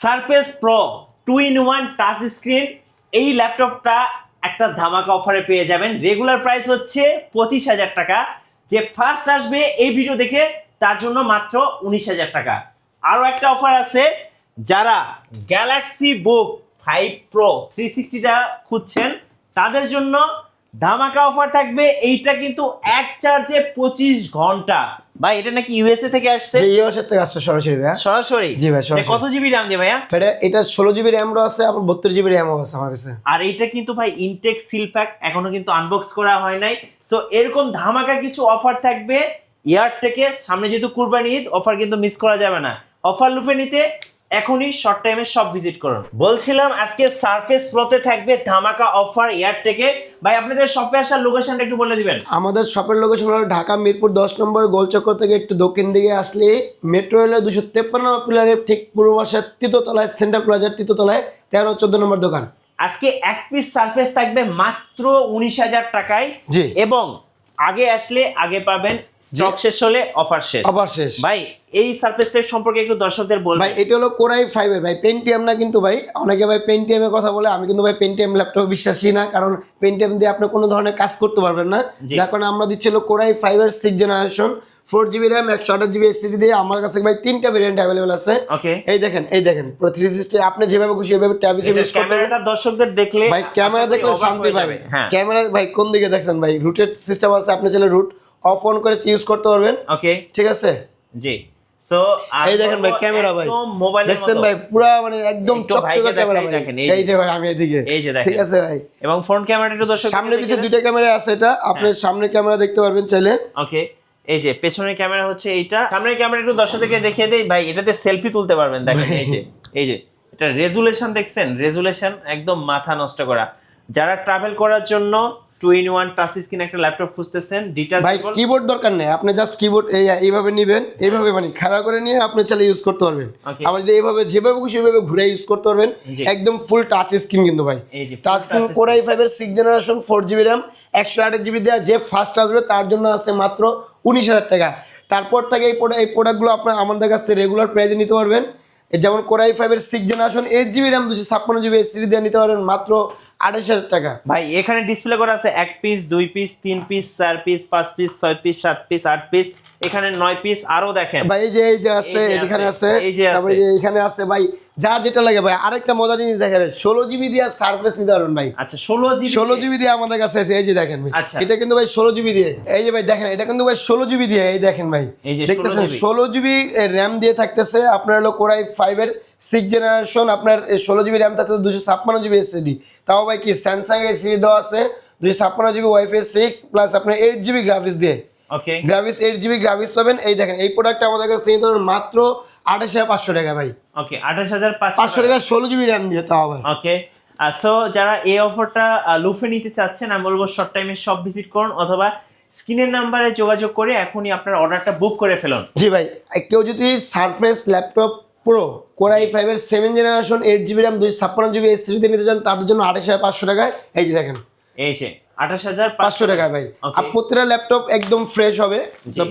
Surface pro 2-in-1 touch screen এই ল্যাপটপটা একটা ধামাকা অফারে পেয়ে যাবেন। রেগুলার প্রাইস হচ্ছে 25,000 টাকা। যে ফার্স্ট আসবে এই ভিডিও দেখে তার জন্য মাত্র 19,000 টাকা। আরও একটা অফার আছে, যারা গ্যালাক্সি বুক 5 প্রো 360টা খুঁজছেন তাদের জন্য ধামাকা অফার থাকবে। এইটা কিন্তু এক চার্জে 25 ঘন্টা। ভাই এটা নাকি ইউএসএ থেকে আসছে? ইউএসএ থেকে আসছে সরাসরি ভাই। সরাসরি? জি ভাই সরাসরি। কত জিবি RAM দিয়ে ভাইয়া? এটা 16 জিবি র্যামও আছে, আবার 32 জিবি র্যামও আছে আমার কাছে। আর এইটা কিন্তু ভাই ইনটেক সিল প্যাক, এখনো কিন্তু আনবক্স করা হয় নাই। সো এরকম ধামাকা কিছু অফার থাকবে ইয়ার থেকে। সামনে যেহেতু কুরবানি ঈদ, অফার কিন্তু মিস করা যাবে না। অফার লুফে নিতে এখনই শর্ট টাইমে সব ভিজিট করুন। বলছিলাম আজকে সারফেস প্রোতে থাকবে ধামাকা অফার ইয়ার থেকে। ভাই আপনাদের শপে আসার লোকেশনটা একটু বলে দিবেন। আমাদের শপের লোকেশন হলো ঢাকা মিরপুর 10 নম্বর গোলচক্কর থেকে একটু দক্ষিণ দিকে আসলে মেট্রো রেলের 253 পিলারের ঠিক পূর্ব পাশে তৃতীয়তলায়, সেন্টার প্লাজার তৃতীয়তলায় 13-14 নম্বর দোকান। আজকে এক পিস সারফেস থাকবে মাত্র 19,000 টাকায়। জি। এবং আগে আসলে আগে পাবেন, স্টক শেষ হলে অফার শেষ। অফার শেষ। ভাই এই সারফেসটার সম্পর্কে একটু দর্শকদের বলবেন। ভাই এটা হলো কোরাই 5 এর ভাই, পেন্টিয়াম না কিন্তু ভাই। অনেকে ভাই পেন্টিয়ামের কথা বলে, আমি কিন্তু ভাই পেন্টিয়াম ল্যাপটপ বিশ্বাসী না, কারণ পেন্টিয়াম দিয়ে আপনি কোনো ধরনের কাজ করতে পারবেন না। যার কারণে আমরা দিচ্ছি হলো কোরাই 5 এর 6 generation 4 GB RAM 128 GB SSD দিয়ে। আমার কাছে ভাই 3টা ভেরিয়েন্ট अवेलेबल আছে। ওকে, এই দেখেন পুরো 360 আপনি যেভাবে খুশি এভাবে ট্যাব হিসেবে ইউজ করতে পারবেন। ক্যামেরাটা দর্শকদের দেখলে ভাই ক্যামেরা দেখলে শান্তি পাবে। হ্যাঁ, ক্যামেরা ভাই কোন দিকে দেখছেন ভাই, রুটেড সিস্টেম আছে, আপনি চাইলে রুট অফ অন করে ইউজ করতে পারবেন। ওকে ঠিক আছে। জি। সো এই দেখেন ভাই ক্যামেরা ভাই, মোবাইলের দেখছেন মতো ভাই পুরো মানে একদম একটু চকচকে ভাইকে ক্যামেরা দেখাই ভাই। দেখেন, এই যে ভাই আমি এদিকে, এই যে দেখেন। ঠিক আছে ভাই। এবং ফ্রন্ট ক্যামেরাটা একটু দর্শক সামনে পিছে দুইটা ক্যামেরা আছে, এটা আপনি সামনের ক্যামেরা দেখতে পারবেন চাইলে। ওকে, এই যে পেছনের ক্যামেরা হচ্ছে এইটা। সামনের ক্যামেরা একটু দর্শকদেরকে দেখিয়ে দেই ভাই, এটাতে সেলফি তুলতে পারবেন। দেখেন এই যে এটা রেজুলেশন দেখছেন, রেজুলেশন একদম মাথা নষ্ট করা। যারা ট্রাভেল করার জন্য 2-in-1 টাচ স্ক্রিন একটা ল্যাপটপ খুঁজতেছেন, ভাই কিবোর্ড দরকার নেই, আপনি জাস্ট কিবোর্ড এইভাবে নেবেন, এইভাবে মানে খাড়া করে নিয়ে আপনি চাইলে ইউজ করতে পারবেন। আবার যে এইভাবে যেভাবে খুশি ওইভাবে ঘুরে ইউজ করতে পারবেন। একদম ফুল টাচ স্ক্রিন কিন্তু ভাই। টাচ স্ক্রিন কোরাই 5 এর 6 জেনারেশন 4 জিবি র্যাম 128 জিবি দেওয়া। যে ফার্স্ট আসবে তার জন্য আছে মাত্র 19,000 টাকা। তারপর থেকে এই প্রোডাক্টগুলো আপনার আমাদের কাছ থেকে রেগুলার প্রাইসে নিতে পারবেন। যেমন কোরাই 5 এর 6 generation 8 GB RAM 256 GB SSD দিয়ে নিতে পারবেন মাত্র 28,000 টাকা। ভাই এখানে ডিসপ্লে করা আছে 1 piece 2 piece 3 piece 4 piece 5 piece 6 piece 7 piece 8 piece, এখানে 9 পিস। আরো দেখেন ভাই এই যে আছে, এখানে আছে, তারপরে এখানে আছে ভাই, যা যেটা লাগে ভাই। আরেকটা মজার জিনিস দেখাবে, 16 জিবি দিয়ে সারফেস নিতে পারবেন ভাই। আচ্ছা 16 জিবি দিয়ে আমাদের কাছে আছে। এই যে দেখেন ভাই, এটা কিন্তু ভাই 16 জিবি দিয়ে। এই যে ভাই দেখেন, এটা কিন্তু ভাই 16 জিবি দিয়ে। এই দেখেন ভাই, দেখতেছেন 16 জিবি র্যাম দিয়ে থাকতেছে আপনার হলো কোরাই 5 এর 6 জেনারেশন। আপনার 16 জিবি র্যাম থাকতে 256 জিবি এসএসডি। তাও ভাই কি স্যামসাং এর এসএসডি দেওয়া আছে 256 জিবি ওয়াইফাই 6 প্লাস আপনার 8 জিবি গ্রাফিক্স দিয়ে। ওকে, গ্রাফিক্স 8 জিবি গ্রাফিক্স পাবেন। এই দেখেন এই প্রোডাক্টটা আমাদের কাছে নিতে পারবেন মাত্র 28,500 টাকা ভাই। ওকে 28,500 টাকা 16 জিবি র্যাম দিয়ে, তাও আবার। ওকে, সো যারা এই অফারটা লুফে নিতে চাচ্ছেন, আমি বলবো শর্ট টাইমে সব ভিজিট করুন, অথবা স্ক্রিনের নাম্বারে যোগাযোগ করে এখনই আপনার অর্ডারটা বুক করে ফেলুন। জি ভাই, কেউ যদি সারফেস ল্যাপটপ প্রো কোরাই 5 এর 7 generation 8 GB RAM 256 GB SSD দিয়ে নিতে চান, তাদের জন্য 28,500 টাকায়। এই যে দেখেন, এই যে 28,500 টাকা ভাই। আর প্রতিটা ল্যাপটপ একদম ফ্রেশ হবে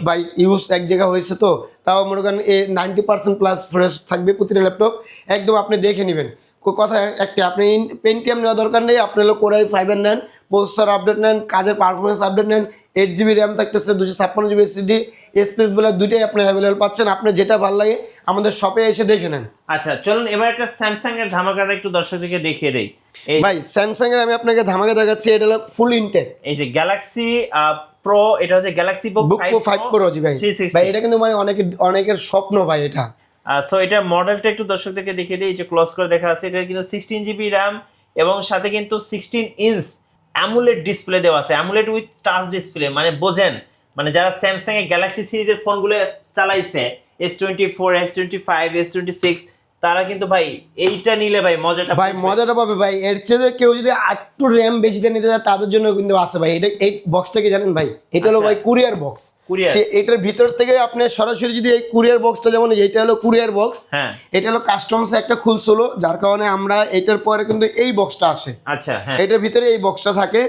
ভাই, ইউজ এক জায়গা হয়েছে তো, তাও মনে করেন 90% প্লাস ফ্রেশ থাকবে প্রতিটা ল্যাপটপ। একদম আপনি দেখে নেবেন। কথা একটা, আপনি পেন্টিয়াম নেওয়া দরকার নেই, আপনি হলো কোরাই 5 এর নেন, প্রসেসর আপডেট নেন, কাজের পারফরমেন্স আপডেট নেন। 8 জিবি র্যাম থাকতেছে, 256 জিবি এসএসডি, স্পেস বলে দুইটাই আপনি অ্যাভেলেবল পাচ্ছেন। আপনি যেটা ভালো লাগে আমাদের শপে এসে দেখে নেন। আচ্ছা চলুন এবার একটা স্যামসাং এর ধামাকাটা একটু দর্শকদেরকে দেখিয়ে দেই। ভাই স্যামসাং এর আমি আপনাকে ধামাকা দেখাচ্ছি, এটা হলো ফুল ইনটেক। এই যে গ্যালাক্সি প্রো, এটা হচ্ছে গ্যালাক্সি বুক 5 প্রো। জি ভাই, ভাই এটা কিন্তু মানে অনেকের স্বপ্ন ভাই এটা। সো এটা মডেলটা একটু দর্শকদেরকে দেখিয়ে দিই, যে ক্লোজ করে দেখা আছে। এটা কিন্তু 16 জিবি র্যাম এবং সাথে কিন্তু 16 ইঞ্চ অ্যামুলেট ডিসপ্লে দেওয়া আছে। অ্যামুলেট উইথ টাচ ডিসপ্লে, মানে বোঝেন, মানে যারা স্যামসাং এর গ্যালাক্সি সিরিজের ফোনগুলো চালাইছে S24 S25 S26, তারা কিন্তু ভাই এইটা নিলে ভাই মজাটা পাবে ভাই। এর চেয়ে কেউ যদি একটু র্যাম বেশি দিয়ে নিতে চায় তাদের জন্য কিন্তু আছে ভাই। এটা এই বক্সটা কি জানেন ভাই, এটা হলো ভাই কুরিয়ার বক্স। এটার ভিতর থেকে আপনি সরাসরি যদি এই কুরিয়ার বক্সটা, যেমন এইটা হলো কুরিয়ার বক্স, এটা হলো কাস্টমস একটা খুলছিল, যার কারণে আমরা এটার পরে কিন্তু এই বক্সটা আসে। আচ্ছা, এটার ভিতরে এই বক্সটা থাকে।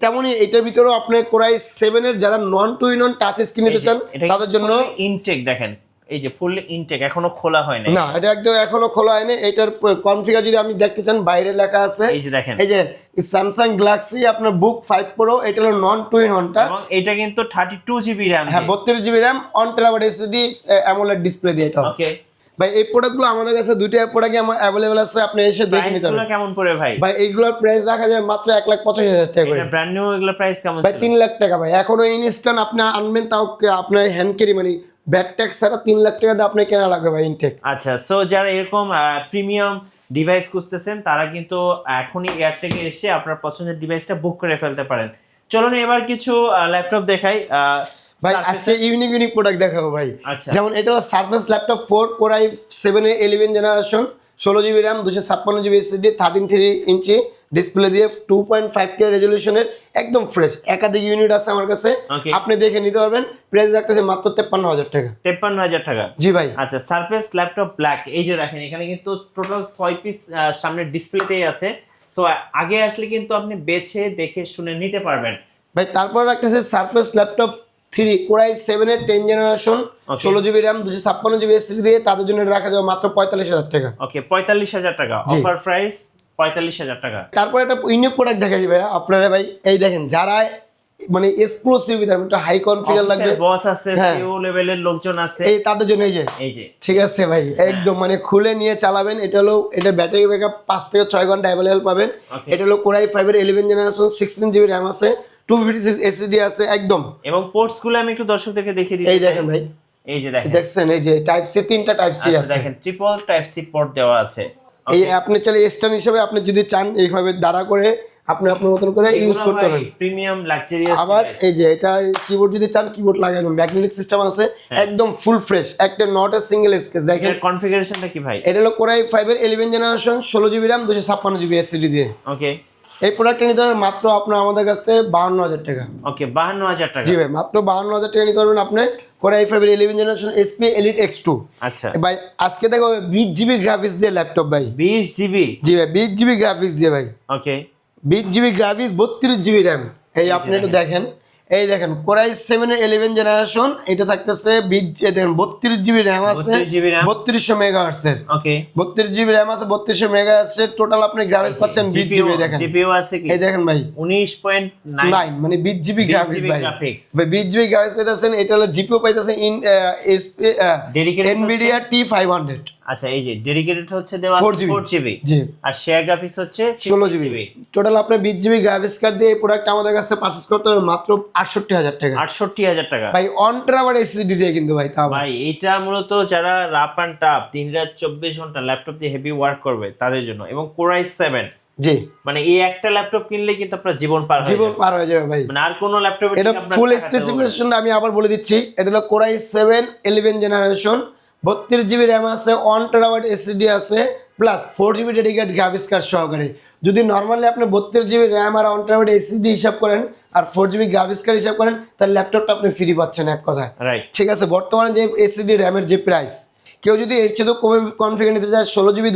তেমনি এটার ভিতরেও আপনি কোরাই 7 এর যারা নন 2-in-1 টাচ স্ক্রিন নিতে চান তাদের জন্য ইনটেক দেখেন, এই যে ফুল ইনটেক, এখনো খোলা হয় নাই। না, এটা একদম এখনো খোলা হয়নি। এটার কনফিগার যদি আপনি দেখতে চান, বাইরে লেখা আছে, এই যে দেখেন, এই যে স্যামসাং গ্যালাক্সি আপনার বুক 5 প্রো, এটা হলো নন টুইন হনটা, এবং এটা কিন্তু 32GB RAM। হ্যাঁ 32GB RAM, 1 TB SSD AMOLED display দিয়ে এটা। ওকে ভাই এই প্রোডাক্টগুলো আমাদের কাছে দুইটা প্রোডাক্টই আমার अवेलेबल আছে, আপনি এসে দেখে নিতে প্রাইসগুলো পারেন। কেমন পড়ে ভাই? ভাই এইগুলোর প্রাইস রাখা যায় মাত্র 1,85,000 টাকা করে। এটা ব্র্যান্ড নিউ, এগুলো প্রাইস কেমন ভাই ছিল? 3 লাখ টাকা ভাই। এখনো ইনস্ট্যান্ট আপনি আনবেন, তাও আপনার হ্যান্ড ক্যারি মানে ব্যাক ট্যাক্স ছাড়া 3 লাখ টাকা দিয়ে আপনার কেনা লাগবে ভাই ইনটেক। আচ্ছা, সো যারা এরকম প্রিমিয়াম ডিভাইস খুঁজতেছেন তারা কিন্তু এখনই এয়ার থেকে এসে আপনার পছন্দের ডিভাইসটা বুক করে ফেলতে পারেন। চলুন এবার কিছু ল্যাপটপ দেখাই। ভাই আজকে ইউনিক প্রোডাক্ট দেখাবো ভাই। আচ্ছা, যেমন এটা হলো সারফেস ল্যাপটপ 4 কোর i7 এর 11 generation, 16GB RAM, 256GB SSD, 13.3 inch display দিয়ে 2.5K রেজলিউশনের, একদম ফ্রেশ। একাধিক ইউনিট আছে আমার কাছে, Okay. আপনি দেখে নিতে পারবেন। প্রাইস রাখতেছে মাত্র 53,000 টাকা। 53,000 টাকা। জি ভাই। আচ্ছা, সারফেস ল্যাপটপ ব্ল্যাক, এই যে দেখেন এখানে কিন্তু টোটাল 6 পিস সামনে ডিসপ্লেতেই আছে। সো আগে আসলে কিন্তু আপনি বেছে দেখে শুনে নিতে পারবেন। ভাই তারপর রাখতেছে সারফেস ল্যাপটপ 3 কোর i7 এর 10 generation, 16GB RAM, 256GB SSD দিয়ে, তাদের জন্য রাখা যাবে মাত্র 45,000 টাকা। ওকে, 45,000 টাকা অফার প্রাইস, 45,000 টাকা। তারপর একটা ইউনিক প্রোডাক্ট দেখাই ভাই আপনারা। ভাই এই দেখেন, যারা মানে এক্সক্লুসিভ একটা হাই কনফিগার লাগবে, বস আছে, হ্যাঁ, সিও লেভেলের লোকজন আছে, এই তাদের জন্য এই যে ঠিক আছে ভাই, একদম মানে খুলে নিয়ে চালাবেন। এটা হলো, এটা ব্যাটারি ব্যাকআপ 5 থেকে 6 ঘন্টা অ্যাভেলেবল পাবেন। এটা হলো কোর i5 এর 11 জেনারেশন, 16GB RAM আছে, 256 SSD আছে একদম। এবং পোর্টস গুলো আমি একটু দর্শকদেরকে দেখিয়ে দিই। এই দেখেন ভাই, এই যে দেখেন, দেখছেন এই যে টাইপ সি, 3টা টাইপ সি আছে, দেখেন ট্রিপল টাইপ সি পোর্ট দেওয়া আছে। এই আপনি চাইলে স্ট্যান্ড হিসেবে আপনি যদি চান এইভাবে দাঁড়া করে আপনি আপনার মতন করে ইউজ করতে পারেন। Premium luxurious. আবার এই যে এটা কিবোর্ড যদি চান, কিবোর্ড লাগানো ম্যাগনেটিক সিস্টেম আছে, একদম ফুল ফ্রেশ, একটা নট এ সিঙ্গেল স্কেচ। দেখেন এর কনফিগারেশনটা কি ভাই? এটা হলো কোর i5 এর 11 generation, 16GB RAM, 256GB SSD দিয়ে। ওকে, এই প্রোডাক্টটা নিতে পারবেন মাত্র আপনার আমাদের কাছ থেকে 52,000 টাকা। ওকে, 52,000 টাকা। জি ভাই, মাত্র 52,000 টাকা নিতে পারবেন আপনি কোর i5 এর 11 জেনারেশন SP Elite X2। আচ্ছা ভাই আজকে দেখো 20GB গ্রাফিক্স দিয়ে ল্যাপটপ ভাই। 20GB? জি ভাই, 20GB গ্রাফিক্স দিয়ে ভাই। ওকে, 20GB গ্রাফিক্স, 32GB RAM। এই আপনি একটু দেখেন, এই দেখেন কোর i7 এর 11 জেনারেশন, এটা থাকতেছে 20, দেখেন 32GB RAM আছে, 32GB RAM, 3200 মেগাহার্টজ এর। ওকে, 32GB RAM আছে, 3200 মেগাহার্টজ এর। টোটাল আপনি গ্রাফিক্স পাচ্ছেন 20GB। দেখেন জিপিইউ আছে কি? এই দেখেন ভাই 19.9 মানে 20GB গ্রাফিক্স ভাই। গ্রাফিক্স। ভাই 20GB গ্রাফিক্স পাইতেছেন। এটা হলো জিপিইউ পাইতেছেন Dedicated NVIDIA T500। আচ্ছা, এই যে ডেডিকেটেড হচ্ছে দেওয়া 4GB, জি, আর শেয়ার গ্রাফিক্স হচ্ছে 16GB। টোটাল আপনি 20GB গ্রাফিক্স কার্ড দিয়ে এই প্রোডাক্ট আমাদের কাছে পারচেজ করতে হবে মাত্র 68,000 টাকা। 68,000 টাকা ভাই 1 TB SSD দিয়ে কিন্তু ভাই, তা ভাই এটা মূলত যারা রাপ অ্যান্ড টাপ 3 রাত 24 ঘন্টা ল্যাপটপ দিয়ে হেভি ওয়ার্ক করবে তাদের জন্য। এবং কোর i7 জি, মানে এই একটা ল্যাপটপ কিনলে কিন্তু আপনার জীবন পার হয়ে জীবন যাবে। পার হয়ে যাবে ভাই। মানে আর কোনো ল্যাপটপে এটা ফুল স্পেসিফিকেশনটা আমি আবার বলে দিচ্ছি। এটা হলো core i7 11 generation, 32GB RAM আছে, 1 TB SSD আছে, plus 4GB dedicated graphics card সহকারে। যদি নর্মালি আপনি 32GB RAM আর 1 TB SSD হিসাব করেন আর 4GB গ্রাফিক্স কার্ড হিসাব করেন, তাহলে ল্যাপটপটা আপনি ফ্রি পাচ্ছেন এক কথায়। রাইট, ঠিক আছে, বর্তমানে যে SSD র্যামের যে প্রাইস, কেউ যদি এর চেয়ে কমে কনফিগার নিতে চায়, 16GB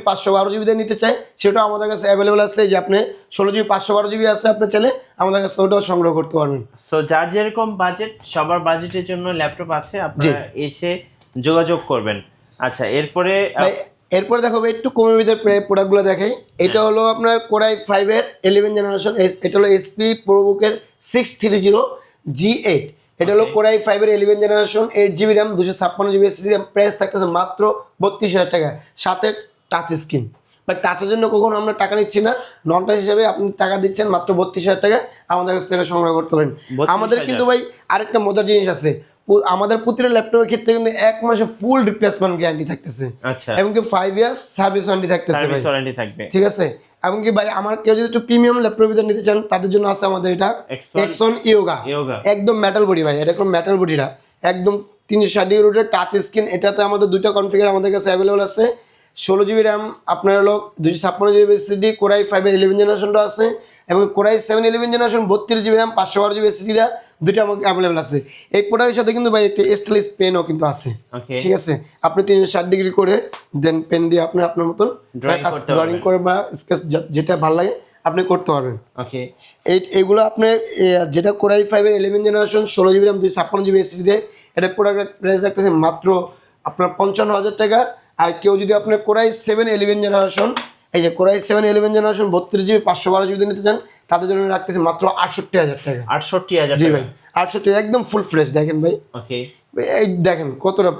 512GB দিয়ে নিতে চায়, সেটাও আমাদের কাছে অ্যাভেলেবল আছে। যে আপনি 16GB 512GB আছে, আপনি চাইলে আমাদের কাছে ওটাও সংগ্রহ করতে পারবেন। সো যার যেরকম বাজেট, সবার বাজেটের জন্য ল্যাপটপ আছে, আপনারা এসে যোগাযোগ করবেন। আচ্ছা, এরপরে এরপরে দেখো একটু কমের ভিতরে প্রোডাক্টগুলো দেখাই। এটা হলো আপনার কোর i5 এর 11 জেনারেশন, এটা হলো SP ProBook-এর 630G8। এটা হলো কোর i5 এর 11 generation, 8GB RAM, 256GB SSD। Price থাকতেছে মাত্র 32,000 টাকা, সাথে টাচ স্ক্রিন। বাট টাচের জন্য কখনো আমরা টাকা নিচ্ছি না, নন টাচ হিসেবে আপনি টাকা দিচ্ছেন মাত্র 32,000 টাকা, আমাদের কাছ থেকে সংগ্রহ করতে পারেন। আমাদের কিন্তু ভাই আরেকটা মজার জিনিস আছে, আমাদের প্রতিটা ল্যাপটপের ক্ষেত্রে কিন্তু 1 মাসে ফুল রিপ্লেসমেন্ট গ্যারান্টি থাকতেছে। আচ্ছা, এমনকি 5 ইয়ার্স সার্ভিস ওয়ারেন্টি থাকতেছে ভাই। সার্ভিস ওয়ারেন্টি থাকবে, ঠিক আছে। এমনকি ভাই আমার কেউ যদি একটু প্রিমিয়াম ল্যাপটপের ভিতরে নিতে চান, তাদের জন্য আছে আমাদের এটা Exxon Yoga, একদম মেটাল বডি ভাই। এটা কোন মেটাল বডিটা একদম 360 রুটের টাচ স্ক্রিন। এটাতে আমাদের দুইটা কনফিগার আমাদের কাছে অ্যাভেলেবল আছে। 16GB RAM, আপনার হলো 256GB SSD, কোর i5 এর 11 জেনারেশনটা আছে, এবং core i7 11 generation 32GB RAM, 512GB SSD দা দুটো আমাকে অ্যাভেলেবল আছে। এই প্রোডাক্টের সাথে কিন্তু ভাই একটা স্টাইলিশ পেনও কিন্তু আছে। ঠিক আছে, আপনি 360 ডিগ্রি করে দেন পেন দিয়ে আপনি আপনার মতন ড্রয়িং করে বা স্কেচ যেটা ভালো লাগে আপনি করতে পারবেন। ওকে, এইগুলো আপনি যেটা কোর i5 এর 11 generation, 16GB RAM, 256GB SSD দিয়ে, এটা প্রোডাক্টের প্রাইস রাখতেছে মাত্র আপনার 55,000 টাকা। আর কেউ যদি আপনার কোরাই 7-11 জেনারেশন, এই যে কোরাই 7-11 জেনারেশন 32 GB 512 GB নিতে চান, তাদের জন্য রাখতেছে মাত্র 68,000 টাকা। 68,000 জি ভাই 68, একদম ফুল ফ্রেশ। দেখেন ভাই, ওকে, এই দেখেন কতটা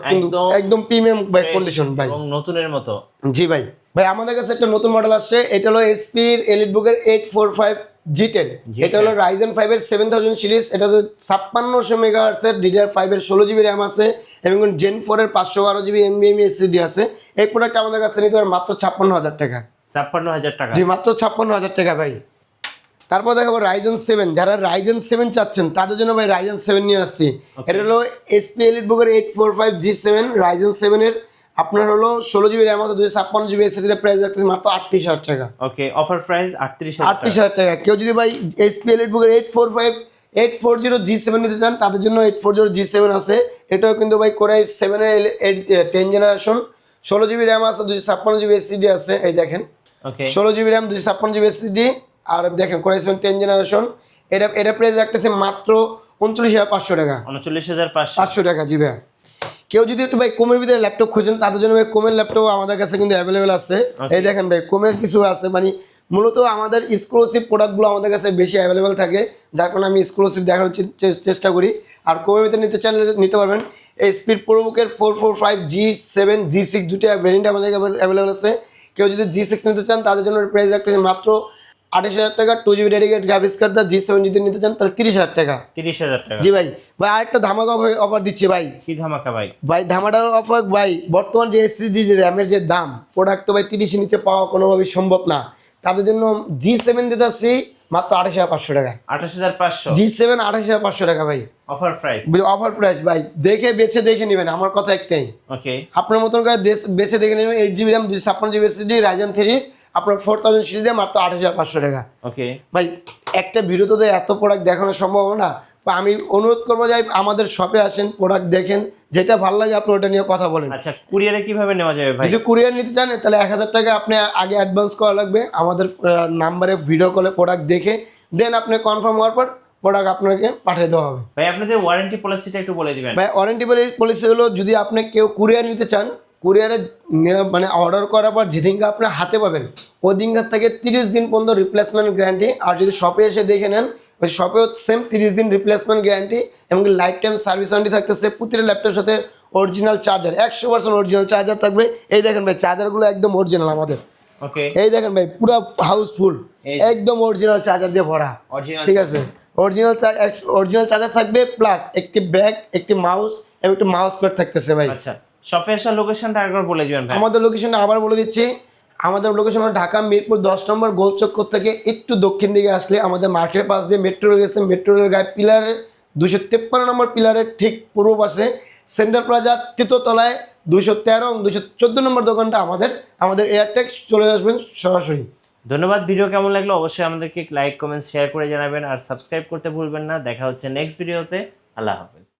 একদম প্রিমিয়াম ভাই কন্ডিশন ভাই, এবং নতুনের মতো। জি ভাই। ভাই আমাদের কাছে একটা নতুন মডেল আসছে, এটা হলো এসপি এর এলিটবুকের 845 G10। এটা হলো Ryzen 5 এর 7000 সিরিজ। এটা তো 5600 মেগাহার্টজ এর DDR5 এর 16 GB RAM আছে এবং Gen 4 এর 512 GB NVMe SSD আছে। এই প্রোডাক্ট আমাদের কাছে নিতে পারেন মাত্র 56,000 টাকা। 56,000 টাকা, জি মাত্র 56,000 টাকা ভাই। তারপর দেখাবো Ryzen 7, যারা Ryzen 7 চাচ্ছেন তাদের জন্য ভাই Ryzen 7 নিয়ে আসছি। এটা হলো এসপি এলিটবুকের 845 G7 Ryzen 7 এর আপনার হলো 16 GB RAM আছে, 256 GB SSD তে প্রাইস রাখতেছে মাত্র 38,000 টাকা। ওকে, অফার প্রাইস 38,000 টাকা। কেউ যদি ভাই এসপি এলিটবুকের 840 G7 নিতে চান, তাদের জন্য 840 G7 আছে। এটাও কিন্তু ভাই কোরাই 7 এর 10 জেনারেশন, 16 GB RAM আছে, 256 GB SSD আছে। এই দেখেন, ওকে, 16 GB RAM 256 GB SSD। আর দেখেন কোরাই 7 10 জেনারেশন, এটা প্রাইস রাখতেছে মাত্র 39,500 টাকা। 39,500 টাকা। জি ভাই। কেউ যদি একটু ভাই কমের ভিতরে ল্যাপটপ খুঁজেন, তাদের জন্য ভাই কমের ল্যাপটপ আমাদের কাছে কিন্তু অ্যাভেলেবেল আছে। এই দেখেন ভাই, কমের কিছু আছে, মানে মূলত আমাদের এক্সক্লুসিভ প্রোডাক্টগুলো আমাদের কাছে বেশি অ্যাভেলেবেল থাকে, যার কারণে আমি এক্সক্লুসিভ দেখার চেষ্টা করি। আর কমের ভিতরে নিতে চাইলে নিতে পারবেন। এই স্পিড প্রোবুকের 445 G7 G6 দুটো ভ্যারিয়েন্ট আমাদের অ্যাভেলেবেল আছে। কেউ যদি G6 নিতে চান, তাদের জন্য প্রাইস রাখতেছে মাত্র 28,000 টাকা। 2 GB ডেডিকেটেড গ্রাফিক্স কার্ড দা G7 যদি নিতে চান, তাহলে 30,000 টাকা। 30,000 টাকা। জি ভাই। ভাই আরেকটা ধামাকা অফার দিচ্ছি ভাই। কি ধামাকা ভাই? ভাই ধামাকার অফার ভাই, বর্তমান যে এসএসডি যে র্যামের যে দাম, প্রোডাক্ট তো ভাই 30 নিচে পাওয়া কোনোভাবেই সম্ভব না। তাদের জন্য G7 দিতে আসছি মাত্র 28,500 টাকা। 28,500 G7 28,500 টাকা ভাই, অফার প্রাইস। অফার প্রাইস ভাই। দেখে বেছে দেখে নেবেন, আমার কথা একটাই, ওকে, আপনার মতন করে বেছে দেখে নেবেন। 8 GB RAM 256 GB SSD Ryzen 3 আপনার 4000 সিরিজ দিয়ে মাত্র 28,500 টাকা। ওকে ভাই একটা ভিডিওতে তো এত প্রোডাক্ট দেখানো সম্ভব না। আমি অনুরোধ করবো যে আমাদের শপে আসেন, প্রোডাক্ট দেখেন, যেটা ভালো লাগে আপনি ওটা নিয়ে কথা বলেন। আচ্ছা, কুরিয়ারে কিভাবে নেওয়া যাবে ভাই? যদি কুরিয়ার নিতে চান, তাহলে 1,000 টাকা আপনি আগে অ্যাডভান্স করা লাগবে। আমাদের নাম্বারে ভিডিও কলে প্রোডাক্ট দেখে দেন আপনি কনফার্ম হওয়ার পর প্রোডাক্ট আপনাকে পাঠিয়ে দেওয়া হবে। ভাই আপনাদের ওয়ারেন্টি পলিসিটা একটু বলে দিবেন। ভাই ওয়ারেন্টি পলিসি হলো, যদি আপনি কেউ কুরিয়ার নিতে চান, কুরিয়ারে মানে অর্ডার করার পর যেদিনকে আপনি হাতে পাবেন, ওই দিনকার থেকে 30 দিন পর্যন্ত রিপ্লেসমেন্ট গ্যারান্টি। আর যদি শপে এসে দেখে নেন, ওই শপেও সেম 30 দিন রিপ্লেসমেন্ট গ্যারান্টি এবং লাইফ টাইম সার্ভিস ওয়ারেন্টি থাকতেছে। প্রতিটা ল্যাপটপের সাথে অরিজিনাল চার্জার, 100% অরিজিনাল চার্জার থাকবে। এই দেখেন ভাই, চার্জারগুলো একদম অরিজিনাল আমাদের। ওকে, এই দেখেন ভাই, পুরো হাউসফুল, একদম অরিজিনাল চার্জার দিয়ে ভরা। ঠিক আছে, অরিজিনাল চার্জার থাকবে, প্লাস একটি ব্যাগ, একটি মাউস এবং একটি মাউস প্যাড থাকতেছে ভাই। আচ্ছা, শপে আসার লোকেশনটা একবার বলে দিবেন ভাই। আমাদের লোকেশনটা আবার বলে দিচ্ছি। আমাদের লোকেশন হলো ঢাকা মিরপুর 10 নম্বর গোলচক্কর থেকে একটু দক্ষিণ দিকে আসলে আমাদের মার্কেটের পাশ দিয়ে মেট্রো রেল গেছে। মেট্রো রেল গায়ে পিলারের 253 নম্বর পিলারের ঠিক পূর্ব পাশে সেন্টার প্লাজা তৃতীয়তলায় 213 এবং 214 নম্বর দোকানটা আমাদের এয়ারটেক। চলে আসবেন সরাসরি। ধন্যবাদ। ভিডিও কেমন লাগলো অবশ্যই আমাদেরকে লাইক কমেন্ট শেয়ার করে জানাবেন, আর সাবস্ক্রাইব করতে ভুলবেন না। দেখা হচ্ছে নেক্সট ভিডিওতে। আল্লাহ হাফেজ।